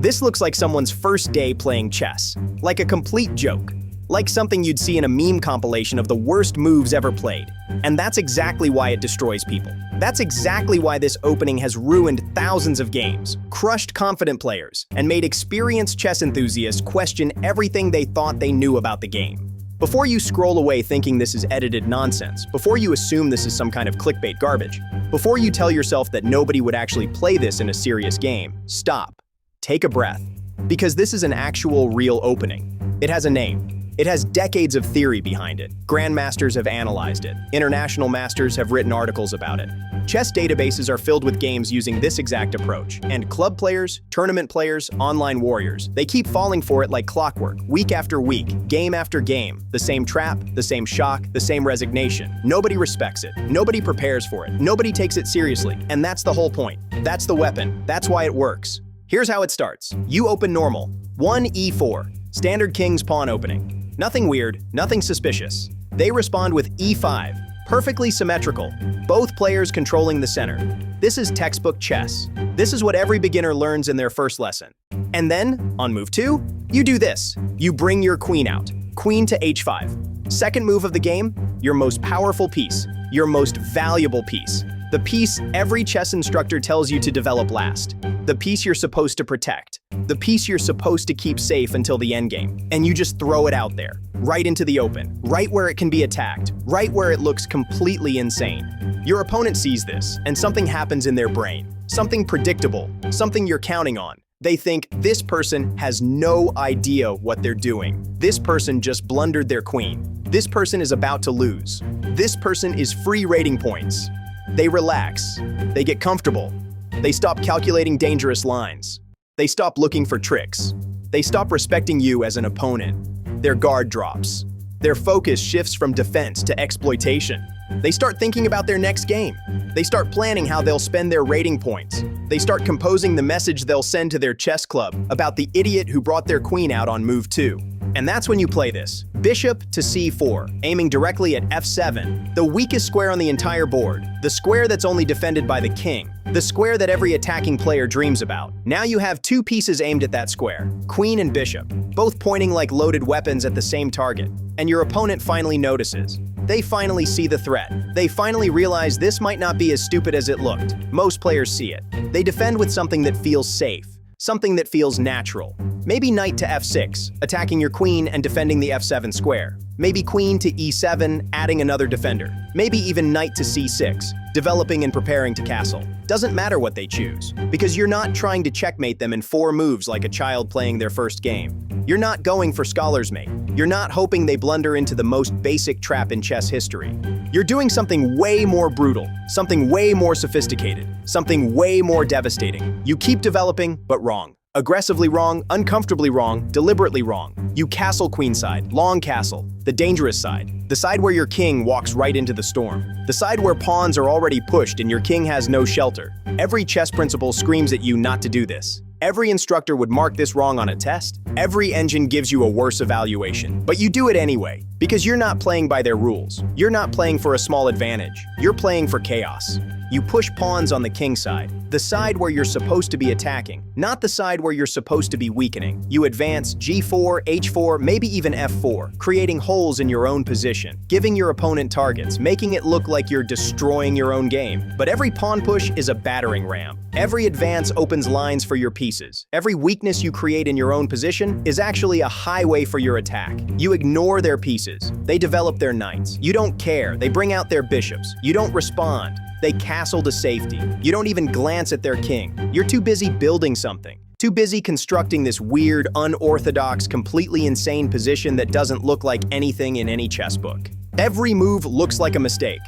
This looks like someone's first day playing chess, like a complete joke, like something you'd see in a meme compilation of the worst moves ever played. And that's exactly why it destroys people. That's exactly why this opening has ruined thousands of games, crushed confident players, and made experienced chess enthusiasts question everything they thought they knew about the game. Before you scroll away thinking this is edited nonsense, before you assume this is some kind of clickbait garbage, before you tell yourself that nobody would actually play this in a serious game, stop. Take a breath. Because this is an actual real opening. It has a name. It has decades of theory behind it. Grandmasters have analyzed it. International masters have written articles about it. Chess databases are filled with games using this exact approach. And club players, tournament players, online warriors, they keep falling for it like clockwork, week after week, game after game. The same trap, the same shock, the same resignation. Nobody respects it. Nobody prepares for it. Nobody takes it seriously. And that's the whole point. That's the weapon. That's why it works. Here's how it starts. You open normal. 1 e4. Standard king's pawn opening. Nothing weird, nothing suspicious. They respond with e5, perfectly symmetrical, both players controlling the center. This is textbook chess. This is what every beginner learns in their first lesson. And then, on move 2, you do this. You bring your queen out, queen to h5. Second move of the game, your most powerful piece, your most valuable piece. The piece every chess instructor tells you to develop last. The piece you're supposed to protect. The piece you're supposed to keep safe until the endgame. And you just throw it out there, right into the open, right where it can be attacked, right where it looks completely insane. Your opponent sees this, and something happens in their brain. Something predictable, something you're counting on. They think this person has no idea what they're doing. This person just blundered their queen. This person is about to lose. This person is free rating points. They relax. They get comfortable. They stop calculating dangerous lines. They stop looking for tricks. They stop respecting you as an opponent. Their guard drops. Their focus shifts from defense to exploitation. They start thinking about their next game. They start planning how they'll spend their rating points. They start composing the message they'll send to their chess club about the idiot who brought their queen out on move 2. And that's when you play this. Bishop to c4, aiming directly at f7, the weakest square on the entire board, the square that's only defended by the king, the square that every attacking player dreams about. Now you have two pieces aimed at that square, queen and bishop, both pointing like loaded weapons at the same target. And your opponent finally notices. They finally see the threat. They finally realize this might not be as stupid as it looked. Most players see it. They defend with something that feels safe, something that feels natural. Maybe knight to f6, attacking your queen and defending the f7 square. Maybe queen to e7, adding another defender. Maybe even knight to c6, developing and preparing to castle. Doesn't matter what they choose, because you're not trying to checkmate them in 4 moves like a child playing their first game. You're not going for scholar's mate. You're not hoping they blunder into the most basic trap in chess history. You're doing something way more brutal, something way more sophisticated, something way more devastating. You keep developing, but wrong. Aggressively wrong, uncomfortably wrong, deliberately wrong. You castle queenside, long castle, the dangerous side, the side where your king walks right into the storm, the side where pawns are already pushed and your king has no shelter. Every chess principle screams at you not to do this. Every instructor would mark this wrong on a test. Every engine gives you a worse evaluation. But you do it anyway, because you're not playing by their rules. You're not playing for a small advantage. You're playing for chaos. You push pawns on the king side, the side where you're supposed to be attacking, not the side where you're supposed to be weakening. You advance g4, h4, maybe even f4, creating holes in your own position, giving your opponent targets, making it look like you're destroying your own game. But every pawn push is a battering ram. Every advance opens lines for your pieces. Every weakness you create in your own position is actually a highway for your attack. You ignore their pieces. They develop their knights. You don't care. They bring out their bishops. You don't respond. They castle to safety. You don't even glance at their king. You're too busy building something. Too busy constructing this weird, unorthodox, completely insane position that doesn't look like anything in any chess book. Every move looks like a mistake.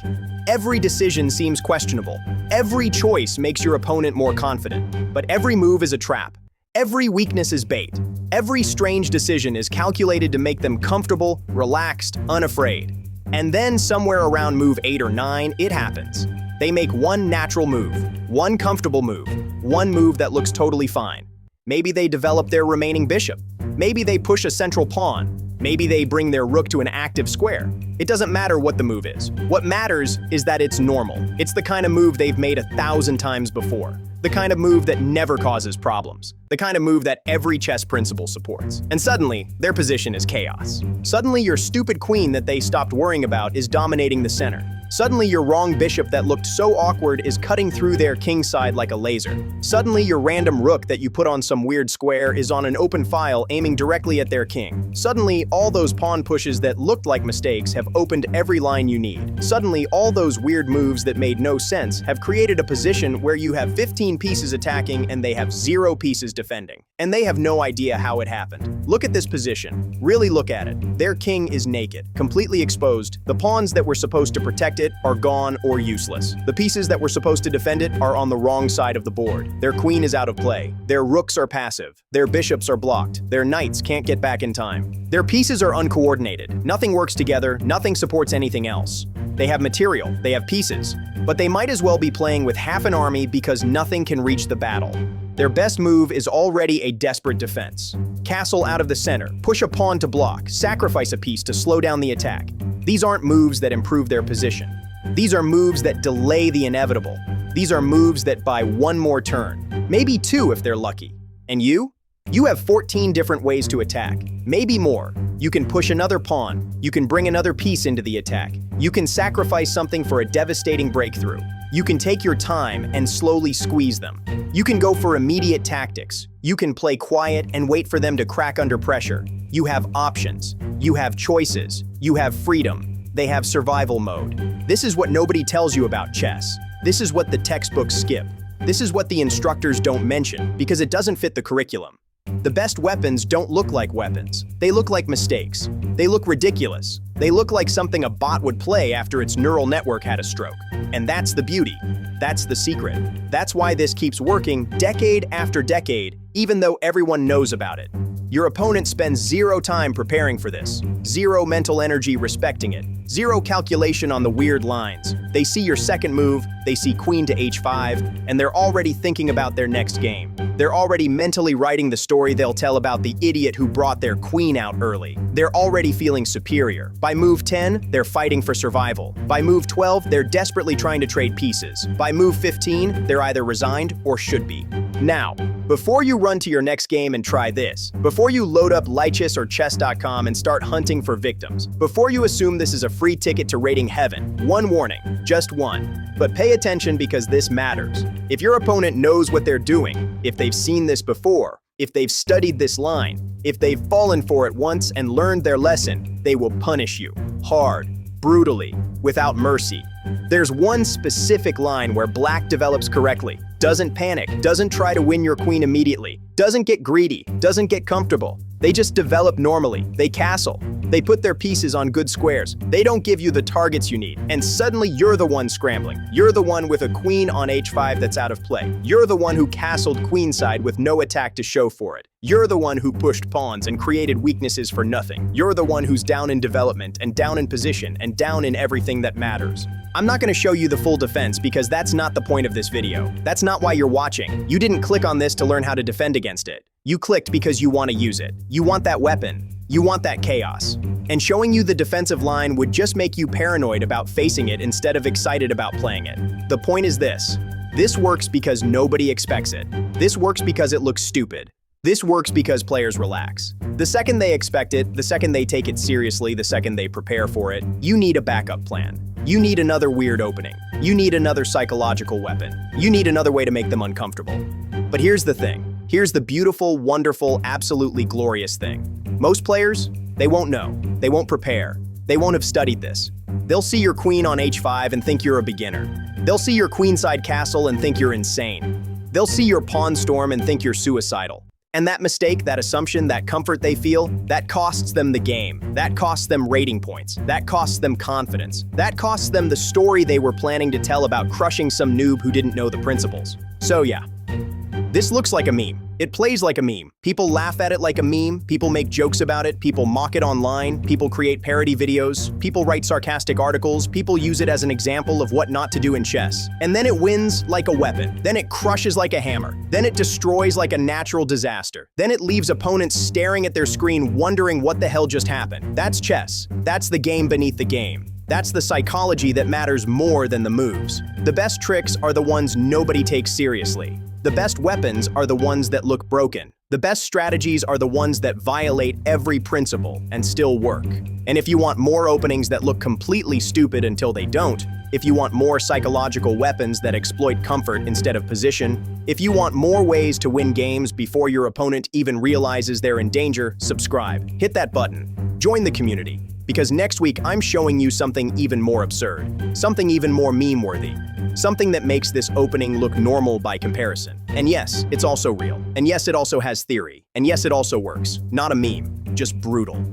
Every decision seems questionable. Every choice makes your opponent more confident. But every move is a trap. Every weakness is bait. Every strange decision is calculated to make them comfortable, relaxed, unafraid. And then somewhere around move 8 or 9, it happens. They make one natural move, one comfortable move, one move that looks totally fine. Maybe they develop their remaining bishop. Maybe they push a central pawn. Maybe they bring their rook to an active square. It doesn't matter what the move is. What matters is that it's normal. It's the kind of move they've made 1,000 times before. The kind of move that never causes problems. The kind of move that every chess principle supports. And suddenly, their position is chaos. Suddenly, your stupid queen that they stopped worrying about is dominating the center. Suddenly, your wrong bishop that looked so awkward is cutting through their king side like a laser. Suddenly, your random rook that you put on some weird square is on an open file aiming directly at their king. Suddenly, all those pawn pushes that looked like mistakes have opened every line you need. Suddenly, all those weird moves that made no sense have created a position where you have 15 pieces attacking and they have 0 pieces defending. And they have no idea how it happened. Look at this position. Really look at it. Their king is naked, completely exposed. The pawns that were supposed to protect it are gone or useless. The pieces that were supposed to defend it are on the wrong side of the board. Their queen is out of play. Their rooks are passive. Their bishops are blocked. Their knights can't get back in time. Their pieces are uncoordinated. Nothing works together. Nothing supports anything else. They have material. They have pieces. But they might as well be playing with half an army because nothing can reach the battle. Their best move is already a desperate defense. Castle out of the center, push a pawn to block, sacrifice a piece to slow down the attack. These aren't moves that improve their position. These are moves that delay the inevitable. These are moves that buy one more turn, maybe 2 if they're lucky. And you? You have 14 different ways to attack, maybe more. You can push another pawn, you can bring another piece into the attack, you can sacrifice something for a devastating breakthrough. You can take your time and slowly squeeze them. You can go for immediate tactics. You can play quiet and wait for them to crack under pressure. You have options. You have choices. You have freedom. They have survival mode. This is what nobody tells you about chess. This is what the textbooks skip. This is what the instructors don't mention because it doesn't fit the curriculum. The best weapons don't look like weapons. They look like mistakes. They look ridiculous. They look like something a bot would play after its neural network had a stroke. And that's the beauty. That's the secret. That's why this keeps working decade after decade, even though everyone knows about it. Your opponent spends 0 time preparing for this, 0 mental energy respecting it, 0 calculation on the weird lines. They see your second move, they see queen to h5, and they're already thinking about their next game. They're already mentally writing the story they'll tell about the idiot who brought their queen out early. They're already feeling superior. By move 10, they're fighting for survival. By move 12, they're desperately trying to trade pieces. By move 15, they're either resigned or should be. Now, before you run to your next game and try this, before you load up Lichess or Chess.com and start hunting for victims, before you assume this is a free ticket to raiding heaven, one warning, just one. But pay attention because this matters. If your opponent knows what they're doing, if they've seen this before, if they've studied this line, if they've fallen for it once and learned their lesson, they will punish you, hard, brutally, without mercy. There's one specific line where Black develops correctly, doesn't panic, doesn't try to win your queen immediately, doesn't get greedy, doesn't get comfortable. They just develop normally, they castle. They put their pieces on good squares. They don't give you the targets you need, and suddenly you're the one scrambling. You're the one with a queen on h5 that's out of play. You're the one who castled queenside with no attack to show for it. You're the one who pushed pawns and created weaknesses for nothing. You're the one who's down in development and down in position and down in everything that matters. I'm not going to show you the full defense because that's not the point of this video. That's not why you're watching. You didn't click on this to learn how to defend against it. You clicked because you want to use it. You want that weapon. You want that chaos. And showing you the defensive line would just make you paranoid about facing it instead of excited about playing it. The point is this. This works because nobody expects it. This works because it looks stupid. This works because players relax. The second they expect it, the second they take it seriously, the second they prepare for it, you need a backup plan. You need another weird opening. You need another psychological weapon. You need another way to make them uncomfortable. But here's the thing. Here's the beautiful, wonderful, absolutely glorious thing. Most players, they won't know. They won't prepare. They won't have studied this. They'll see your queen on h5 and think you're a beginner. They'll see your queenside castle and think you're insane. They'll see your pawn storm and think you're suicidal. And that mistake, that assumption, that comfort they feel, that costs them the game. That costs them rating points. That costs them confidence. That costs them the story they were planning to tell about crushing some noob who didn't know the principles. So yeah, this looks like a meme. It plays like a meme. People laugh at it like a meme, people make jokes about it, people mock it online, people create parody videos, people write sarcastic articles, people use it as an example of what not to do in chess. And then it wins like a weapon. Then it crushes like a hammer. Then it destroys like a natural disaster. Then it leaves opponents staring at their screen wondering what the hell just happened. That's chess. That's the game beneath the game. That's the psychology that matters more than the moves. The best tricks are the ones nobody takes seriously. The best weapons are the ones that look broken. The best strategies are the ones that violate every principle and still work. And if you want more openings that look completely stupid until they don't, if you want more psychological weapons that exploit comfort instead of position, if you want more ways to win games before your opponent even realizes they're in danger, subscribe. Hit that button. Join the community. Because next week I'm showing you something even more absurd, something even more meme-worthy, something that makes this opening look normal by comparison. And yes, it's also real. And yes, it also has theory. And yes, it also works. Not a meme, just brutal.